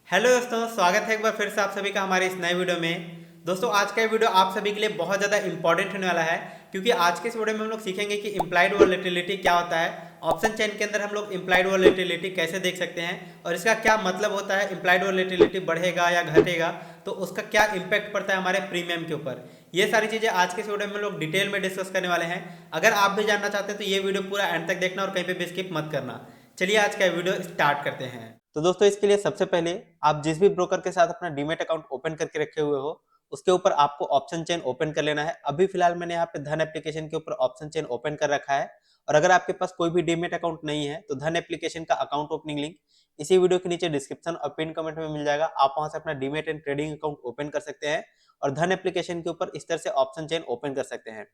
Hello दोस्तों, स्वागत है एक बार फिर से आप सभी का हमारे इस नए वीडियो में। दोस्तों आज का ये वीडियो आप सभी के लिए बहुत ज़्यादा इंपॉर्टेंट होने वाला है, क्योंकि आज के इस वीडियो में हम लोग सीखेंगे कि इम्प्लाइड वॉलेटिलिटी क्या होता है। ऑप्शन चेन के अंदर हम लोग इम्प्लाइड वॉलेटिलिटी कैसे देख सकते हैं और इसका क्या मतलब होता है। इम्प्लाइड वॉलेटिलिटी बढ़ेगा या घटेगा तो उसका क्या इम्पैक्ट पड़ता है हमारे प्रीमियम के ऊपर। ये सारी चीज़ें आज के इस वीडियो में हम लोग डिटेल में डिस्कस करने वाले हैं। अगर आप भी जानना चाहते हैं तो ये वीडियो पूरा एंड तक देखना और कहीं पर भी स्किप मत करना। चलिए आज का वीडियो स्टार्ट करते हैं। तो दोस्तों इसके लिए सबसे पहले आप जिस भी ब्रोकर के साथ अपना डीमेट अकाउंट ओपन करके रखे हुए हो उसके ऊपर आपको ऑप्शन चेन ओपन कर लेना है। अभी फिलहाल मैंने यहाँ पे धन एप्लीकेशन के ऊपर ऑप्शन चेन ओपन कर रखा है। और अगर आपके पास कोई भी डीमेट अकाउंट नहीं है तो धन एप्लीकेशन का अकाउंट ओपनिंग लिंक इसी वीडियो के नीचे डिस्क्रिप्शन और पिन कमेंट में मिल जाएगा। आप वहां से अपना demat and trading account open कर सकते हैं और धन एप्लीकेशन के ऊपर इस तरह से ऑप्शन चेन ओपन कर सकते हैं।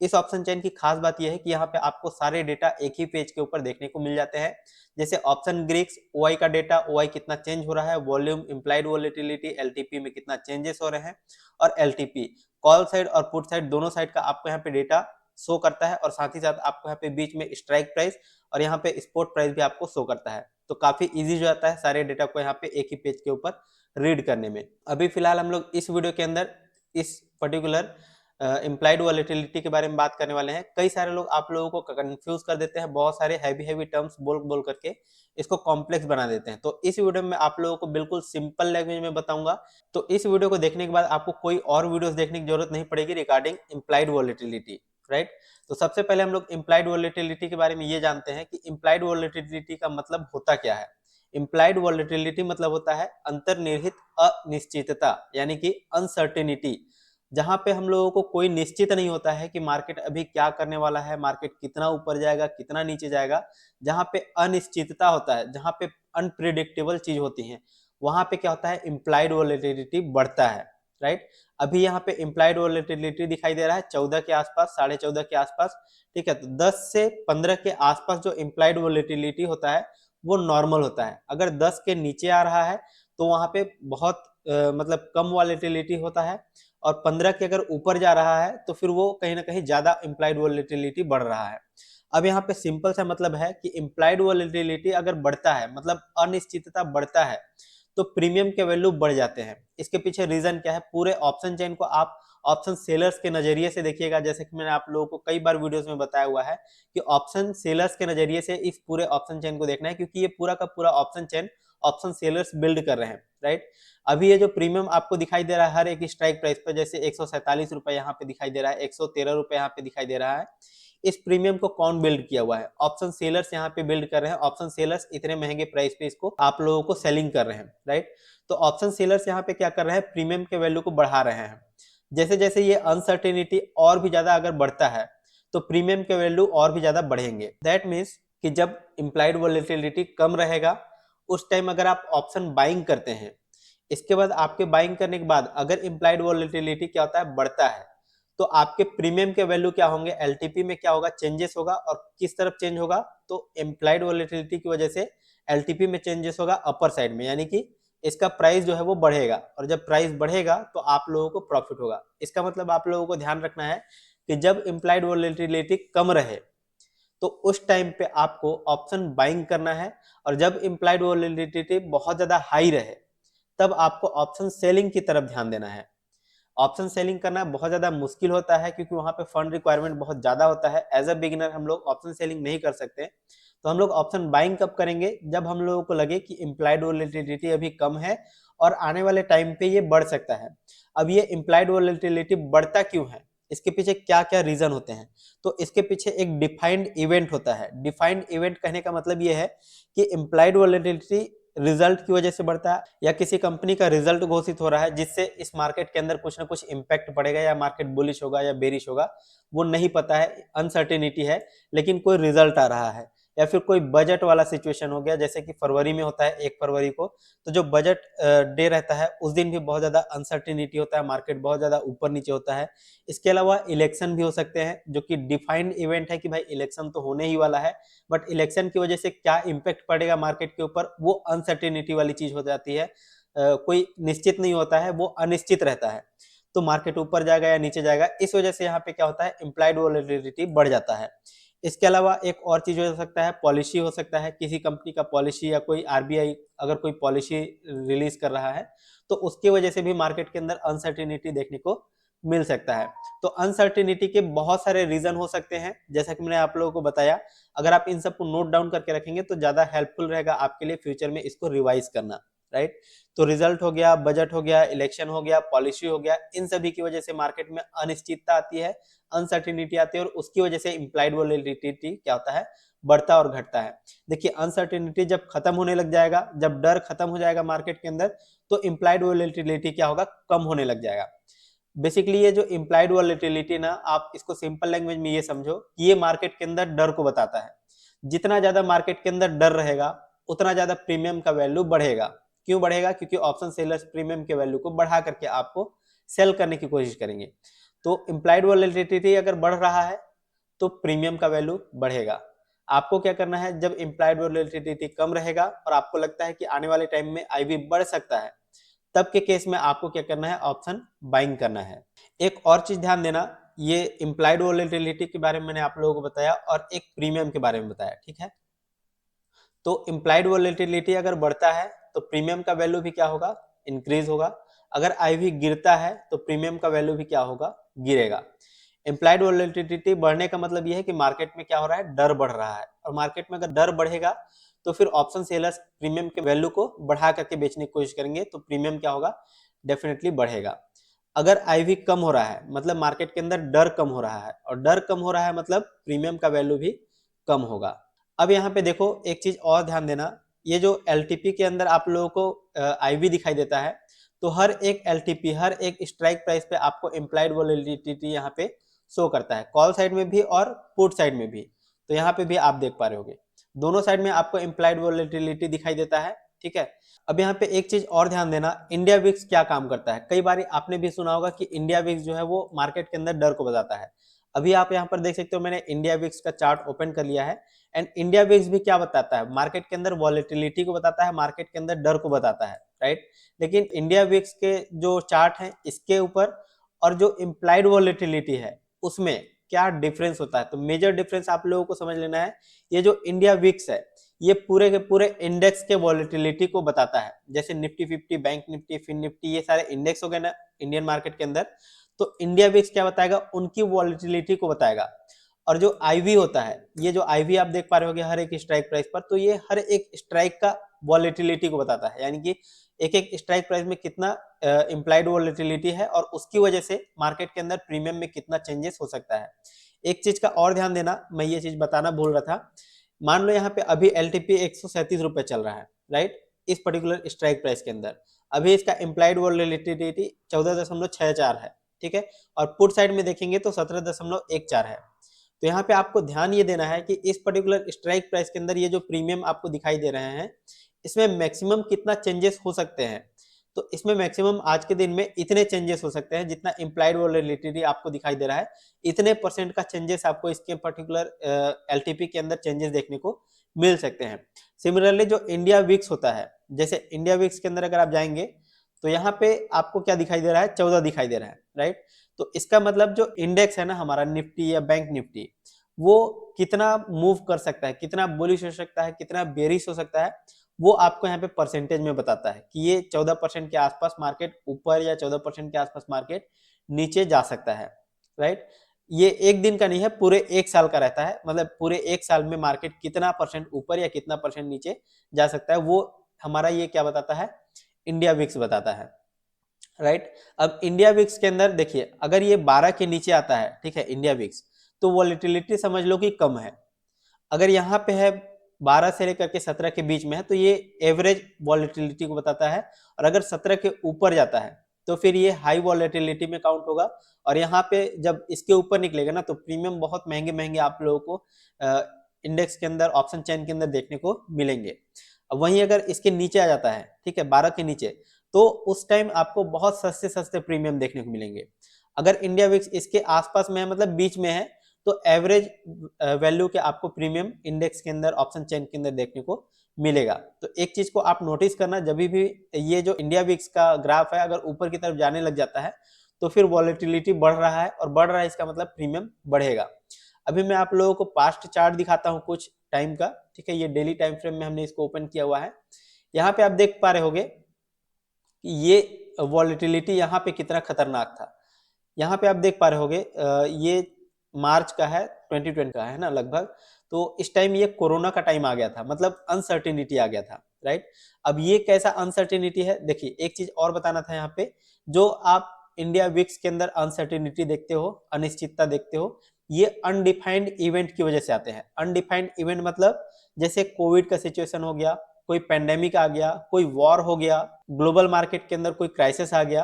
इस ऑप्शन चेन की खास बात यह है कि यहाँ पे आपको सारे डेटा एक ही पेज के ऊपर देखने को मिल जाते हैं। जैसे ऑप्शन ग्रीक्स ओआई का डेटा, ओआई कितना चेंज हो रहा है, वॉल्यूम, इंप्लाइड वॉलेटिलिटी, एलटीपी में कितना चेंजेस हो रहे हैं और एलटीपी कॉल साइड और पुट साइड दोनों साइड का आपको यहाँ पे डेटा शो करता है। और साथ ही साथ आपको यहाँ पे बीच में स्ट्राइक प्राइस और यहाँ पे स्पॉट प्राइस भी आपको शो करता है। तो काफी इजी जो आता है सारे डेटा को यहाँ पे एक ही पेज के ऊपर रीड करने में। अभी फिलहाल हम लोग इस वीडियो के अंदर इस पर्टिकुलर इम्प्लाइड वॉलेटिलिटी के बारे में बात करने वाले हैं। कई सारे लोग आप लोगों को कंफ्यूज कर देते हैं, बहुत सारे हैवी टर्म्स बोल बोल करके इसको कॉम्प्लेक्स बना देते हैं। तो इस वीडियो में आप लोगों को बिल्कुल सिंपल लैंग्वेज में बताऊंगा। तो इस वीडियो को देखने के बाद आपको कोई और वीडियोस देखने की जरूरत नहीं पड़ेगी रिगार्डिंग इम्प्लाइड वॉलेटिलिटी, राइट। तो सबसे पहले हम लोग इम्प्लाइड वॉलेटिलिटी के बारे में ये जानते हैं कि इम्प्लाइड वॉलेटिलिटी का मतलब होता क्या है। इम्प्लाइड वॉलेटिलिटी मतलब होता है अंतर्निहित अनिश्चितता, यानी कि अनसर्टेनिटी, जहां पे हम लोगों को कोई निश्चित नहीं होता है कि मार्केट अभी क्या करने वाला है, मार्केट कितना ऊपर जाएगा कितना नीचे जाएगा। जहां पे अनिश्चितता होता है, जहां पे अनप्रिडिक्टेबल चीज होती है, वहां पे क्या होता है, इम्प्लाइड वॉलेटिलिटी बढ़ता है, राइट। अभी यहाँ पे इम्प्लाइड वॉलेटिलिटी दिखाई दे रहा है 14 के आसपास, 14.5 के आसपास, ठीक है। तो 10 से 15 के आसपास जो इम्प्लाइड वॉलेटिलिटी होता है वो नॉर्मल होता है। अगर 10 के नीचे आ रहा है तो वहां पे बहुत मतलब कम वॉलेटिलिटी होता है, और 15 के अगर ऊपर जा रहा है तो फिर वो कहीं ना कहीं ज्यादा इम्प्लाइड वॉलेटिलिटी बढ़ रहा है। अब यहाँ पे सिंपल सा मतलब है कि इम्प्लाइड वॉलेटिलिटी अगर बढ़ता है मतलब अनिश्चितता बढ़ता है तो प्रीमियम के वैल्यू बढ़ जाते हैं। इसके पीछे रीजन क्या है, पूरे ऑप्शन चेन को आप ऑप्शन सेलर्स के नजरिए से देखिएगा। जैसे कि मैंने आप लोगों को कई बार वीडियोस में बताया हुआ है कि ऑप्शन सेलर्स के नजरिए से इस पूरे ऑप्शन चेन को देखना है, क्योंकि ये पूरा का पूरा option chain option sellers build कर रहे हैं, राइट। अभी ये जो प्रीमियम आपको दिखाई दे रहा है हर एक स्ट्राइक प्राइस पर, जैसे 147 रुपए यहाँ पे दिखाई दे रहा है, 113 रुपए यहाँ पे दिखाई दे रहा है, इस प्रीमियम को कौन बिल्ड किया हुआ है, ऑप्शन सेलर्स यहाँ पे बिल्ड कर रहे हैं। ऑप्शन सेलर्स इतने महंगे प्राइस पे इसको आप लोगों को सेलिंग कर रहे हैं, राइट। तो ऑप्शन सेलर्स यहाँ पे क्या कर रहे हैं, प्रीमियम के वैल्यू को बढ़ा रहे हैं। जैसे जैसे ये अनसर्टेनिटी और भी ज्यादा अगर बढ़ता है तो प्रीमियम के वैल्यू और भी ज्यादा बढ़ेंगे। दैट मीन्स कि जब इम्प्लाइड वॉलेटिलिटी कम रहेगा उस टाइम अगर आप ऑप्शन बाइंग करते हैं, इसके बाद आपके बाइंग करने के बाद अगर इम्प्लाइड वॉलेटिलिटी क्या होता है, बढ़ता है, तो आपके प्रीमियम के वैल्यू क्या होंगे, एलटीपी में क्या होगा, चेंजेस होगा। और किस तरफ चेंज होगा, तो इम्प्लाइड वॉलेटिलिटी की वजह से एलटीपी में चेंजेस होगा अपर साइड में, यानी कि इसका प्राइस जो है वो बढ़ेगा। और जब प्राइस बढ़ेगा तो आप लोगों को प्रॉफिट होगा। इसका मतलब आप लोगों को ध्यान रखना है कि जब इम्प्लाइड वॉलेटिलिटी कम रहे तो उस टाइम पे आपको ऑप्शन बाइंग करना है, और जब इम्प्लाइड वॉलेटिलिटी बहुत ज्यादा हाई रहे तब आपको ऑप्शन सेलिंग की तरफ ध्यान देना है। ऑप्शन सेलिंग करना बहुत ज्यादा मुश्किल होता है क्योंकि वहां पे फंड रिक्वायरमेंट बहुत ज्यादा होता है। एज अ बिगिनर हम लोग ऑप्शन सेलिंग नहीं कर सकते। तो हम लोग ऑप्शन बाइंग कब करेंगे, जब हम लोगों को लगे कि इम्प्लाइड वॉलेटिलिटी अभी कम है और आने वाले टाइम पे ये बढ़ सकता है। अब ये इम्प्लाइड वॉलेटिलिटी बढ़ता क्यों है, इसके पीछे क्या क्या रीजन होते हैं, तो इसके पीछे एक डिफाइंड इवेंट होता है। डिफाइंड इवेंट कहने का मतलब ये है कि इम्प्लाइड वॉलेटिलिटी रिजल्ट की वजह से बढ़ता है, या किसी कंपनी का रिजल्ट घोषित हो रहा है जिससे इस मार्केट के अंदर कुछ ना कुछ इंपैक्ट पड़ेगा, या मार्केट बुलिश होगा या बेरिश होगा, वो नहीं पता है, अनसर्टेनिटी है। लेकिन कोई रिजल्ट आ रहा है, या फिर कोई बजट वाला सिचुएशन हो गया, जैसे कि फरवरी में होता है 1 फरवरी को, तो जो बजट डे रहता है उस दिन भी बहुत ज्यादा अनसर्टेनिटी होता है, मार्केट बहुत ज्यादा ऊपर नीचे होता है। इसके अलावा इलेक्शन भी हो सकते हैं, जो कि डिफाइंड इवेंट है कि भाई इलेक्शन तो होने ही वाला है, बट इलेक्शन की वजह से क्या इम्पैक्ट पड़ेगा मार्केट के ऊपर, वो अनसर्टेनिटी वाली चीज हो जाती है। कोई निश्चित नहीं होता है, वो अनिश्चित रहता है। तो मार्केट ऊपर जाएगा या नीचे जाएगा, इस वजह से यहाँ पे क्या होता है, इम्प्लाइड वॉलेटिलिटी बढ़ जाता है। इसके अलावा एक और चीज हो सकता है, पॉलिसी हो सकता है, किसी कंपनी का पॉलिसी या कोई आरबीआई अगर कोई पॉलिसी रिलीज कर रहा है तो उसकी वजह से भी मार्केट के अंदर अनसर्टेनिटी देखने को मिल सकता है। तो अनसर्टेनिटी के बहुत सारे रीजन हो सकते हैं, जैसा कि मैंने आप लोगों को बताया। अगर आप इन सबको नोट डाउन करके रखेंगे तो ज्यादा हेल्पफुल रहेगा आपके लिए फ्यूचर में इसको रिवाइज करना, राइट। तो रिजल्ट हो गया, बजट हो गया, इलेक्शन हो गया, पॉलिसी हो गया, इन सभी की वजह से मार्केट में अनिश्चितता आती है, अनसर्टेनिटी आती है, और उसकी वजह से इंप्लाइड वोलेटिलिटी क्या होता है, बढ़ता और घटता है। देखिए अनसर्टेनिटी जब खत्म होने लग जाएगा, जब डर खत्म हो जाएगा मार्केट के अंदर, तो इंप्लाइड वोलेटिलिटी क्या होगा, कम होने लग जाएगा। बेसिकली ये जो इंप्लाइड वोलेटिलिटी ना, आप इसको सिंपल लैंग्वेज में ये समझो कि ये मार्केट के अंदर डर को बताता है। जितना ज्यादा मार्केट के अंदर डर रहेगा उतना ज्यादा प्रीमियम का वैल्यू बढ़ेगा। क्यों बढ़ेगा? क्योंकि ऑप्शन सेलर्स प्रीमियम के वैल्यू को बढ़ा करके आपको सेल करने की कोशिश करेंगे। तो इंप्लाइड वोलेटिलिटी अगर बढ़ रहा है तो प्रीमियम का वैल्यू बढ़ेगा। आपको क्या करना है, जब इंप्लाइड वोलेटिलिटी कम रहेगा और आपको लगता है कि आने वाले टाइम में आईवी बढ़ सकता है, तब के केस में आपको क्या करना है, ऑप्शन बाइंग करना है। एक और चीज ध्यान देना, ये इंप्लाइड वोलेटिलिटी के बारे में मैंने आप लोगों को बताया और एक प्रीमियम के बारे में बताया, ठीक है। तो इंप्लाइड वोलेटिलिटी अगर बढ़ता है तो प्रीमियम का वैल्यू भी क्या होगा, इंक्रीज होगा। अगर आईवी गिरता है तो प्रीमियम का वैल्यू भी क्या होगा, गिरेगा। इंप्लाइड वोलेटिलिटी बढ़ने का मतलब यह है कि मार्केट में क्या हो रहा है, डर बढ़ रहा है, और मार्केट में अगर डर बढ़ेगा तो फिर ऑप्शन सेलर्स प्रीमियम के वैल्यू को बढ़ा करके बेचने की कोशिश करेंगे, तो प्रीमियम क्या होगा, डेफिनेटली बढ़ेगा। अगर आईवी कम हो रहा है मतलब मार्केट के अंदर डर कम हो रहा है, और डर कम हो रहा है मतलब प्रीमियम का वैल्यू भी कम होगा। अब यहाँ पे देखो एक चीज और ध्यान देना, ये जो एलटीपी के अंदर आप लोगों को आईवी दिखाई देता है, तो हर एक एलटीपी, हर एक स्ट्राइक प्राइस पे आपको इम्प्लाइड वोलेटिलिटी यहाँ पे शो करता है, कॉल साइड में भी और पुट साइड में भी। तो यहाँ पे भी आप देख पा रहे होगे दोनों साइड में आपको इम्प्लाइड वोलेटिलिटी दिखाई देता है, ठीक है। अब यहाँ पे एक चीज और ध्यान देना, इंडिया विक्स क्या काम करता है। कई बार आपने भी सुना होगा कि इंडिया विक्स जो है वो मार्केट के अंदर डर को बताता है। अभी आप यहाँ पर देख सकते हो, मैंने इंडिया विक्स का चार्ट ओपन कर लिया है, एंड इंडिया विक्स भी क्या बताता है, मार्केट के अंदर वॉलेटिलिटी को बताता है, मार्केट के अंदर डर को बताता है, राइट। लेकिन इंडिया विक्स के जो चार्ट है इसके ऊपर और जो इम्प्लाइड वॉलेटिलिटी है उसमें क्या डिफरेंस होता है, तो मेजर डिफरेंस आप लोगों को समझ लेना है। ये जो इंडिया विक्स है ये पूरे के पूरे इंडेक्स के वॉलेटिलिटी को बताता है, जैसे Nifty 50, bank Nifty, fin Nifty, ये सारे इंडेक्स हो गए ना इंडियन मार्केट के अंदर। तो इंडिया विक्स क्या बताएगा, उनकी वॉलेटिलिटी को बताएगा। और जो आईवी होता है, ये जो आईवी आप देख पा रहे होगे हर एक स्ट्राइक प्राइस पर, तो ये हर एक स्ट्राइक का वॉलेटिलिटी को बताता है, यानी कि एक एक स्ट्राइक प्राइस में कितना इंप्लाइड वॉलेटिलिटी है और उसकी वजह से मार्केट के अंदर प्रीमियम में कितना चेंजेस हो सकता है। एक चीज का और ध्यान देना, मैं ये चीज बताना भूल रहा था, मान लो यहाँ पे अभी एलटीपी 137 रुपए चल रहा है, राइट, इस पर्टिकुलर स्ट्राइक प्राइस के अंदर। अभी इसका इंप्लाइड वॉलेटिलिटी 14.64 है, ठीक है, और पुट साइड में देखेंगे तो 17.14 है। तो यहाँ पे आपको ध्यान ये देना है कि इस पर्टिकुलर स्ट्राइक प्राइस के अंदर ये जो प्रीमियम आपको दिखाई दे रहे हैं इसमें मैक्सिमम कितना चेंजेस हो सकते हैं। तो इसमें मैक्सिमम आज के दिन में इतने चेंजेस हो सकते हैं, जितना इंप्लाइड वोलेटिलिटी आपको दिखाई दे रहा है इतने परसेंट का चेंजेस आपको इसके पर्टिकुलर एलटीपी के अंदर चेंजेस देखने को मिल सकते हैं। सिमिलरली जो इंडिया विक्स होता है, जैसे इंडिया विक्स के अंदर अगर आप जाएंगे तो यहाँ पे आपको क्या दिखाई दे रहा है, 14 दिखाई दे रहा है, राइट। तो इसका मतलब जो इंडेक्स है ना हमारा निफ्टी या बैंक निफ्टी, वो कितना मूव कर सकता है, कितना बुलिश हो सकता है, कितना बेरिश हो सकता है, वो आपको यहाँ पे परसेंटेज में बताता है कि ये 14% के आसपास मार्केट ऊपर या 14% के आसपास मार्केट नीचे जा सकता है, राइट। ये एक दिन का नहीं है, पूरे एक साल का रहता है, मतलब पूरे एक साल में मार्केट कितना परसेंट ऊपर या कितना परसेंट नीचे जा सकता है, वो हमारा ये क्या बताता है, इंडिया विक्स बताता है, राइट। अब इंडिया विक्स के अंदर देखिए अगर ये 12 के नीचे आता है, ठीक है, इंडिया विक्स, तो वॉलेटिलिटी समझ लो कि कम है। अगर यहाँ पे है 12 से लेकर के 17 के बीच में है तो ये एवरेज वॉलेटिलिटी को बताता है, और अगर 17 के ऊपर जाता है तो फिर ये हाई वॉलेटिलिटी में काउंट होगा। और यहाँ पे जब इसके ऊपर निकलेगा ना तो प्रीमियम बहुत महंगे महंगे आप लोगों को इंडेक्स के अंदर, ऑप्शन चेन के अंदर देखने को मिलेंगे। वहीं अगर इसके नीचे आ जाता है, ठीक है, 12 के नीचे, तो उस टाइम आपको बहुत सस्ते सस्ते प्रीमियम देखने को मिलेंगे। अगर इंडिया विक्स इसके आसपास में है, मतलब बीच में है, तो एवरेज वैल्यू के आपको प्रीमियम इंडेक्स के अंदर, ऑप्शन चेन के अंदर देखने को मिलेगा। तो एक चीज को आप नोटिस करना, जब भी ये जो इंडिया विक्स का ग्राफ है अगर ऊपर की तरफ जाने लग जाता है तो फिर वॉलेटिलिटी बढ़ रहा है, और बढ़ रहा है इसका मतलब प्रीमियम बढ़ेगा। अभी मैं आप लोगों को पास्ट चार्ट दिखाता हूँ कुछ टाइम का, ठीक है। ये डेली टाइम फ्रेम में हमने इसको ओपन किया हुआ है। यहाँ पे आप देख पा रहे होगे कि ये वॉलेटिलिटी यहाँ पे कितना खतरनाक था। यहाँ पे आप देख पा रहे होगे ये मार्च का है, 2020 का है ना लगभग। तो इस टाइम ये कोरोना का टाइम आ गया था, मतलब अनसर्टेनिटी आ गया था, राइट। अब ये कैसा अनसर्टेनिटी है, देखिए एक चीज और बताना था यहाँ पे, जो आप इंडिया विक्स के अंदर अनसर्टेनिटी देखते हो, अनिश्चितता देखते हो, ये अनडिफाइंड इवेंट की वजह से आते हैं। अनडिफाइंड इवेंट मतलब जैसे कोविड का सिचुएशन हो गया, कोई पेंडेमिक आ गया, कोई वॉर हो गया, ग्लोबल मार्केट के अंदर कोई क्राइसिस आ गया,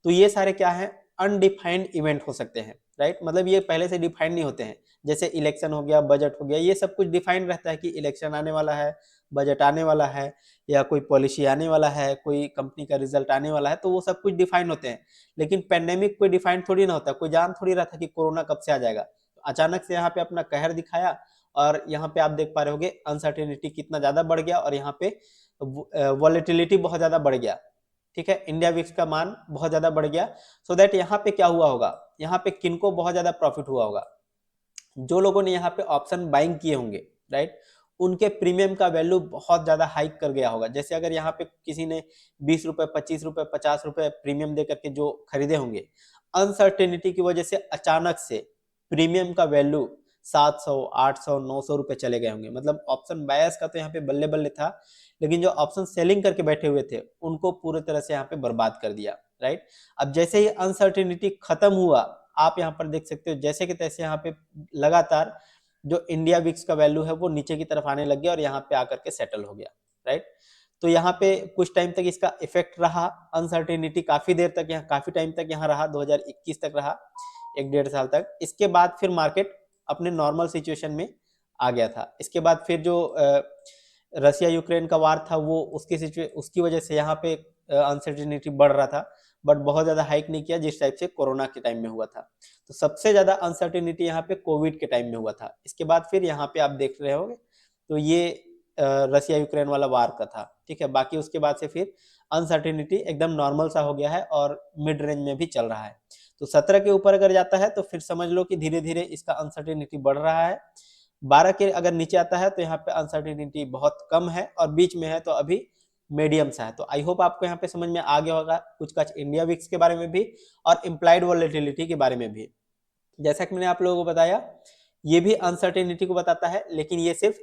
तो ये सारे क्या है, अनडिफाइंड इवेंट हो सकते हैं, राइट। मतलब ये पहले से डिफाइंड नहीं होते हैं। जैसे इलेक्शन हो गया, बजट हो गया, ये सब कुछ डिफाइंड रहता है कि इलेक्शन आने वाला है, बजट आने वाला है, या कोई पॉलिसी आने वाला है, कोई कंपनी का रिजल्ट आने वाला है, तो वो सब कुछ डिफाइंड होते हैं। लेकिन पेंडेमिक कोई डिफाइंड थोड़ी ना होता, कोई जान थोड़ी रहा था कि कोरोना कब से आ जाएगा। तो अचानक से यहाँ पे अपना कहर दिखाया, और यहाँ पे आप देख पा रहे होगे अनसर्टेनिटी कितना ज्यादा बढ़ गया, और यहाँ पे वॉलेटिलिटी बहुत ज्यादा बढ़ गया, ठीक है। इंडिया विक्स का मान बहुत ज्यादा बढ़ गया। सो दैट यहाँ पे क्या हुआ होगा, यहाँ पे किनको बहुत ज्यादा प्रॉफिट हुआ होगा, जो लोगों ने यहाँ पे ऑप्शन बाइंग किए होंगे, राइट, उनके प्रीमियम का वैल्यू बहुत ज्यादा हाइक कर गया होगा। जैसे अगर यहाँ पे किसी ने 20 रुपए, 25 रुपए, 50 रुपए प्रीमियम दे करके जो खरीदे होंगे, अनसर्टेनिटी की वजह से अचानक से प्रीमियम का वैल्यू 700, 800, 900 रुपए चले गए होंगे। मतलब ऑप्शन बायर्स का तो यहाँ पे बल्ले बल्ले था, लेकिन जो ऑप्शन सेलिंग करके बैठे हुए थे उनको पूरी तरह से यहाँ पे बर्बाद कर दिया, राइट। अब जैसे ही अनसर्टेनिटी खत्म हुआ, आप यहाँ पर देख सकते हो जैसे कि तैसे यहाँ पे लगातार जो इंडिया विक्स का वैल्यू है वो नीचे की तरफ आने लग गया, और यहाँ पे आकर के सेटल हो गया, राइट। तो यहाँ पे कुछ टाइम तक इसका इफेक्ट रहा, अनसर्टेनिटी काफी देर तक यहाँ, काफी टाइम तक यहाँ रहा, 2021 तक रहा, 1-1.5 साल तक। इसके बाद फिर मार्केट अपने नॉर्मल सिचुएशन में आ गया था। इसके बाद फिर जो रसिया यूक्रेन का वार था, वो उसकी वजह से यहाँ पे अनसर्टेनिटी बढ़ रहा था, बट बहुत ज्यादा हाइक नहीं किया जिस टाइप से कोरोना के टाइम में हुआ था। तो सबसे ज्यादा अनसर्टेनिटी यहाँ पे कोविड के टाइम में हुआ था। इसके बाद फिर यहाँ पे आप देख रहे होंगे तो ये रसिया यूक्रेन वाला वार का था, ठीक है। बाकी उसके बाद से फिर अनसर्टेनिटी एकदम नॉर्मल सा हो गया है, और मिड रेंज में भी चल रहा है। तो 17 के ऊपर अगर जाता है तो फिर समझ लो कि धीरे धीरे इसका अनसर्टेनिटी बढ़ रहा है। 12 के अगर नीचे आता है तो यहाँ पे अनसर्टेनिटी बहुत कम है, और बीच में है तो अभी मीडियम सा है। तो आई होप आपको यहाँ पे समझ में आ गया होगा कुछ कुछ इंडिया विक्स के बारे में भी, और इम्प्लाइड वॉलेटिलिटी के बारे में भी। जैसा कि मैंने आप लोगों को बताया, ये भी अनसर्टेनिटी को बताता है, लेकिन ये सिर्फ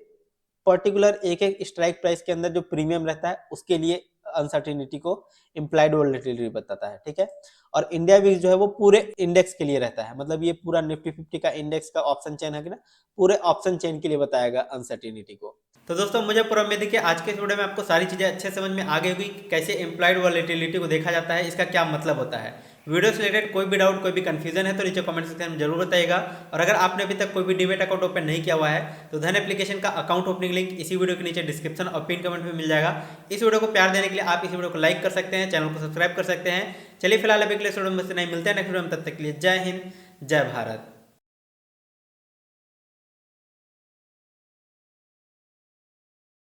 पर्टिकुलर एक एक स्ट्राइक प्राइस के अंदर जो प्रीमियम रहता है उसके लिए अनसर्टेनिटी को इम्प्लाइड वोलेटिलिटी बताता है, ठीक है। और इंडिया विक्स जो है वो पूरे इंडेक्स के लिए रहता है, मतलब ये पूरा निफ्टी 50 का इंडेक्स का ऑप्शन चेन है कि ना, पूरे ऑप्शन चेन के लिए बताएगा अनसर्टेनिटी को। तो दोस्तों मुझे पूरा उम्मीद है कि आज के इस वीडियो में आपको सारी चीज़ें अच्छे समझ में आ गई होगी, कैसे इम्प्लाइड वॉलेटिलिटी को देखा जाता है, इसका क्या मतलब होता है। वीडियो से रिलेटेड कोई भी डाउट, कोई भी कंफ्यूजन है तो नीचे कमेंट सेक्शन में जरूर बताइएगा। और अगर आपने अभी तक कोई भी डीमेट अकाउंट ओपन नहीं किया हुआ है तो धन एप्लीकेशन का अकाउंट ओपनिंग लिंक इसी वीडियो के नीचे डिस्क्रिप्शन और पिन कमेंट में मिल जाएगा। इस वीडियो को प्यार देने के लिए आप इस वीडियो को लाइक कर सकते हैं, चैनल को सब्सक्राइब कर सकते हैं। चलिए फिलहाल अभी के लिए वीडियो में नहीं मिलते हैं नेक्स्ट वीडियो में, तब तक के लिए जय हिंद, जय भारत।